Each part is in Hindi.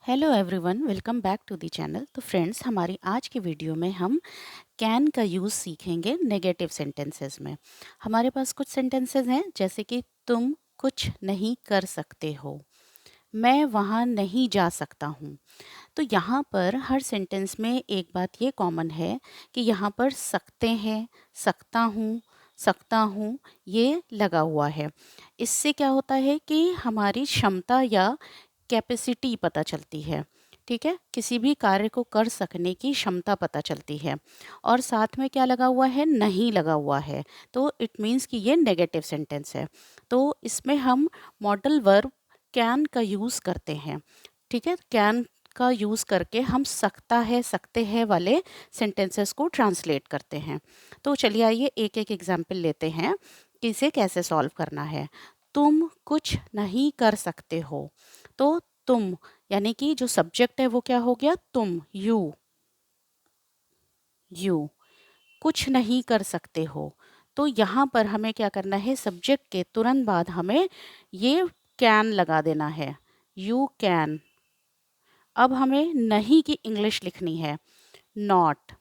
Hello everyone, welcome back to the channel. तो फ्रेंड्स, हमारी आज की वीडियो में हम कैन का यूज़ सीखेंगे नेगेटिव सेंटेंसेस में। हमारे पास कुछ सेंटेंसेस हैं जैसे कि तुम कुछ नहीं कर सकते हो, मैं वहाँ नहीं जा सकता हूँ। तो यहाँ पर हर सेंटेंस में एक बात ये कॉमन है कि यहाँ पर सकते हैं, सकता हूँ ये लगा हुआ है। इससे क्या होता है कि हमारी क्षमता या कैपेसिटी पता चलती है। ठीक है, किसी भी कार्य को कर सकने की क्षमता पता चलती है। और साथ में क्या लगा हुआ है? नहीं लगा हुआ है। तो इट मीन्स कि ये नेगेटिव सेंटेंस है। तो इसमें हम मॉडल वर्ब कैन का यूज़ करते हैं। ठीक है, कैन का यूज़ करके हम सकता है, सकते हैं वाले सेंटेंसेस को ट्रांसलेट करते हैं। तो चलिए आइए एक एक एग्जाम्पल लेते हैं कि इसे कैसे सॉल्व करना है। तुम कुछ नहीं कर सकते हो। तो तुम यानी कि जो सब्जेक्ट है वो क्या हो गया? तुम, यू कुछ नहीं कर सकते हो। तो यहाँ पर हमें क्या करना है? सब्जेक्ट के तुरंत बाद हमें ये कैन लगा देना है, यू कैन। अब हमें नहीं की इंग्लिश लिखनी है, नॉट,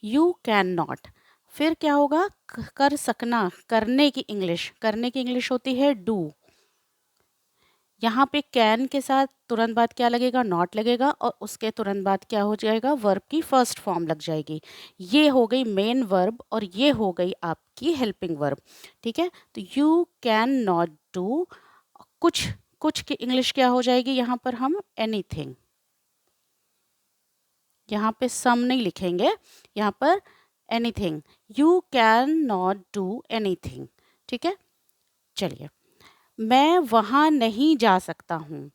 यू कैन नॉट। फिर क्या होगा? कर सकना, करने की इंग्लिश होती है डू। यहाँ पे कैन के साथ तुरंत बाद क्या लगेगा? नॉट लगेगा, और उसके तुरंत बाद क्या हो जाएगा? वर्ब की फर्स्ट फॉर्म लग जाएगी। ये हो गई मेन वर्ब और ये हो गई आपकी हेल्पिंग वर्ब। ठीक है, तो यू कैन नॉट डू कुछ। कुछ की इंग्लिश क्या हो जाएगी? यहाँ पर हम एनीथिंग, यहाँ पे सम नहीं लिखेंगे, यहाँ पर anything, you can not do anything. ठीक है, चलिए, मैं वहाँ नहीं जा सकता हूँ।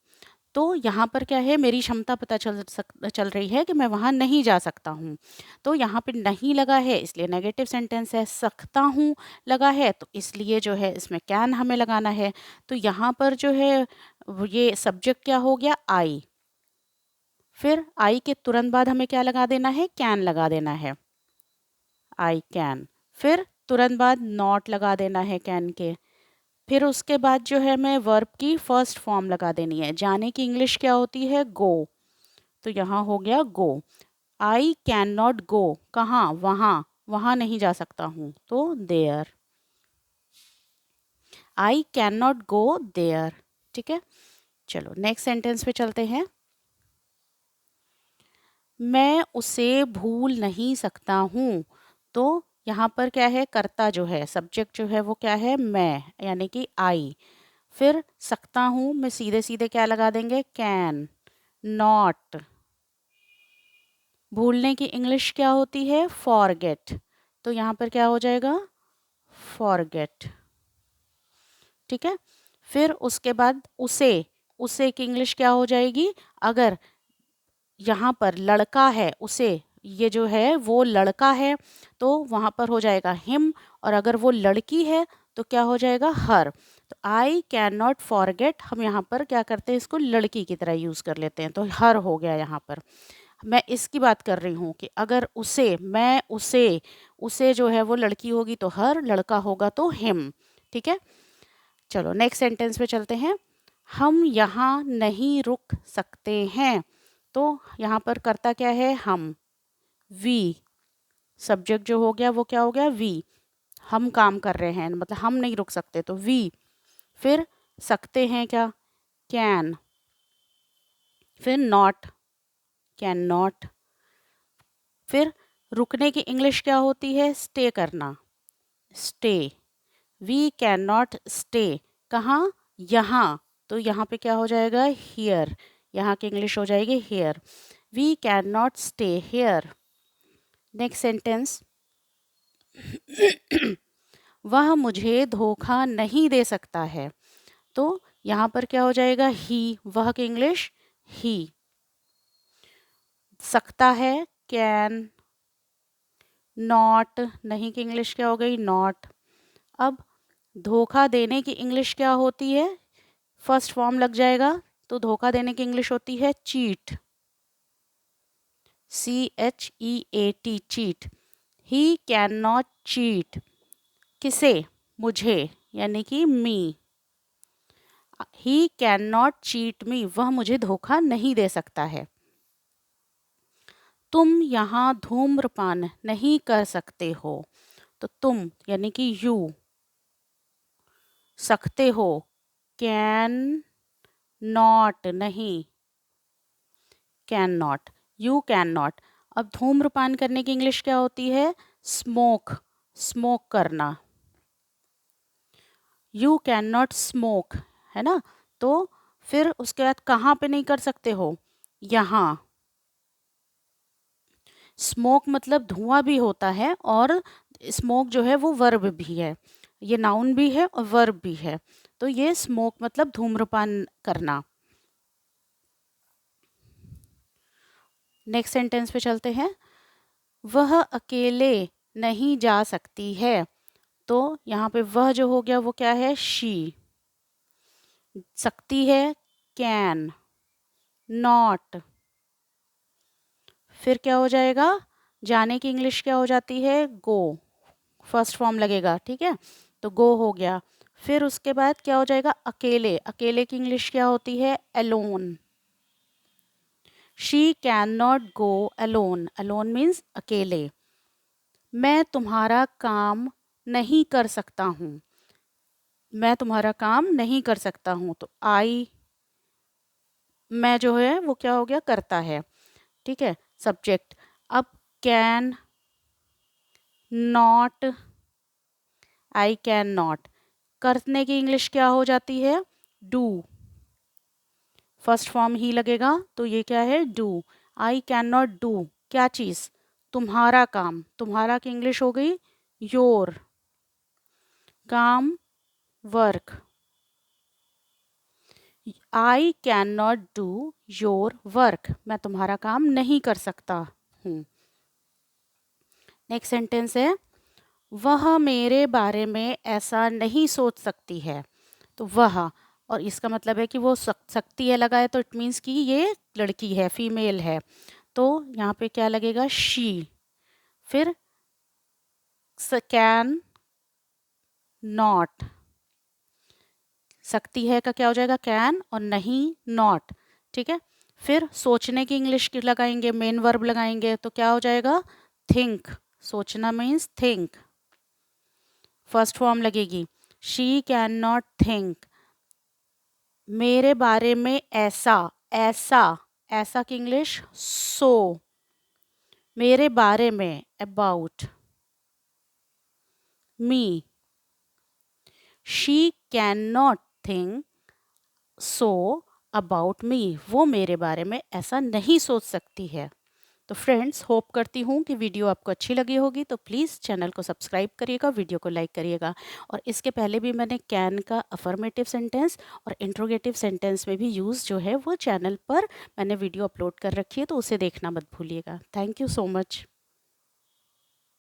तो यहाँ पर क्या है? मेरी क्षमता पता चल रही है कि मैं वहाँ नहीं जा सकता हूँ। तो यहाँ पे नहीं लगा है इसलिए नेगेटिव सेंटेंस है। सकता हूँ लगा है तो इसलिए जो है इसमें कैन हमें लगाना है। तो यहाँ पर जो है ये सब्जेक्ट क्या हो गया? आई। फिर आई के तुरंत बाद हमें क्या लगा देना है? कैन लगा देना है, आई कैन। फिर तुरंत बाद नॉट लगा देना है कैन के। फिर उसके बाद जो है हमें वर्ब की फर्स्ट फॉर्म लगा देनी है। जाने की इंग्लिश क्या होती है? गो। तो यहाँ हो गया गो। आई कैन नॉट गो, कहाँ? वहाँ, वहाँ नहीं जा सकता हूँ, तो there, I can not go there. ठीक है, चलो नेक्स्ट सेंटेंस पे चलते हैं। मैं उसे भूल नहीं सकता हूँ। तो यहाँ पर क्या है? कर्ता जो है, सब्जेक्ट जो है वो क्या है? मैं, यानी कि आई। फिर सकता हूँ में सीधे सीधे क्या लगा देंगे? कैन। नॉट, भूलने की इंग्लिश क्या होती है? फॉरगेट। तो यहाँ पर क्या हो जाएगा? फॉरगेट। ठीक है, फिर उसके बाद उसे, उसे की इंग्लिश क्या हो जाएगी? अगर यहाँ पर लड़का है, उसे, ये जो है वो लड़का है तो वहाँ पर हो जाएगा हिम, और अगर वो लड़की है तो क्या हो जाएगा? हर। तो आई कैन नॉट फॉरगेट, हम यहाँ पर क्या करते हैं? इसको लड़की की तरह यूज़ कर लेते हैं, तो हर हो गया यहाँ पर। मैं इसकी बात कर रही हूँ कि अगर उसे, मैं उसे, उसे जो है वो लड़की होगी तो हर, लड़का होगा तो हिम। ठीक है, चलो नेक्स्ट सेंटेंस पे चलते हैं। हम यहाँ नहीं रुक सकते हैं। तो यहाँ पर करता क्या है? हम, वी। सब्जेक्ट जो हो गया वो क्या हो गया? वी। हम काम कर रहे हैं, मतलब हम नहीं रुक सकते तो वी। फिर सकते हैं क्या? कैन। फिर नॉट, कैन नॉट। फिर रुकने की इंग्लिश क्या होती है? स्टे करना, stay. We can not stay, कहाँ? यहाँ। तो यहाँ पे क्या हो जाएगा? हियर। यहाँ की इंग्लिश हो जाएगी here. We can not stay here. Next sentence. वह मुझे धोखा नहीं दे सकता है। तो यहाँ पर क्या हो जाएगा? ही। वह की इंग्लिश ही। सकता है कैन। नॉट, नहीं की इंग्लिश क्या हो गई? नॉट। अब धोखा देने की इंग्लिश क्या होती है? फर्स्ट फॉर्म लग जाएगा, तो धोखा देने की इंग्लिश होती है cheat, CHEAT, cheat. He can not cheat, किसे? मुझे, यानी कि me. He can not cheat me, वह मुझे धोखा नहीं दे सकता है। तुम यहाँ धूम्रपान नहीं कर सकते हो, तो तुम यानी कि यू, सकते हो, कैन नॉट नहीं, can not, you can not. अब धूम्रपान करने की इंग्लिश क्या होती है? स्मोक, स्मोक करना। यू कैन नॉट स्मोक, है ना। तो फिर उसके बाद कहाँ पे नहीं कर सकते हो? यहाँ। स्मोक मतलब धुआं भी होता है, और स्मोक जो है वो वर्ब भी है, ये नाउन भी है और वर्ब भी है। तो ये स्मोक मतलब धूम्रपान करना। नेक्स्ट सेंटेंस पे चलते हैं। वह अकेले नहीं जा सकती है, तो यहाँ पे वह जो हो गया वो क्या है? शी। सकती है, कैन, नॉट, फिर क्या हो जाएगा? जाने की इंग्लिश क्या हो जाती है? गो, फर्स्ट फॉर्म लगेगा, ठीक है। तो गो हो गया। फिर उसके बाद क्या हो जाएगा? अकेले, अकेले की इंग्लिश क्या होती है? Alone. She can not go alone, alone means अकेले। मैं तुम्हारा काम नहीं कर सकता हूँ, मैं तुम्हारा काम नहीं कर सकता हूँ, तो आई, मैं जो है वो क्या हो गया? करता है, ठीक है, सब्जेक्ट। अब can not, I can not, करने की इंग्लिश क्या हो जाती है? डू, फर्स्ट फॉर्म ही लगेगा, तो ये क्या है? Do. I can not do, क्या चीज़? तुम्हारा काम, तुम्हारा की इंग्लिश हो गई योर, काम, work. I can not do your work, मैं तुम्हारा काम नहीं कर सकता हूँ। नेक्स्ट सेंटेंस है, वह मेरे बारे में ऐसा नहीं सोच सकती है, तो वह, और इसका मतलब है कि वो सकती है लगा है, तो इट मीन्स कि ये लड़की है, फीमेल है, तो यहाँ पे क्या लगेगा? शी। फिर कैन नॉट, सकती है का क्या हो जाएगा? कैन, और नहीं नॉट, ठीक है। फिर सोचने की इंग्लिश की लगाएंगे, मेन वर्ब लगाएंगे, तो क्या हो जाएगा? थिंक, सोचना मीन्स थिंक, फर्स्ट फॉर्म लगेगी। शी कैन नॉट थिंक, मेरे बारे में ऐसा, ऐसा, ऐसा की इंग्लिश सो, मेरे बारे में about, me, she can not think so about me, वो मेरे बारे में ऐसा नहीं सोच सकती है। तो फ्रेंड्स, होप करती हूँ कि वीडियो आपको अच्छी लगी होगी, तो प्लीज़ चैनल को सब्सक्राइब करिएगा, वीडियो को लाइक करिएगा। और इसके पहले भी मैंने कैन का अफर्मेटिव सेंटेंस और इंट्रोगेटिव सेंटेंस में भी यूज़ जो है वो चैनल पर मैंने वीडियो अपलोड कर रखी है, तो उसे देखना मत भूलिएगा। Thank you so much.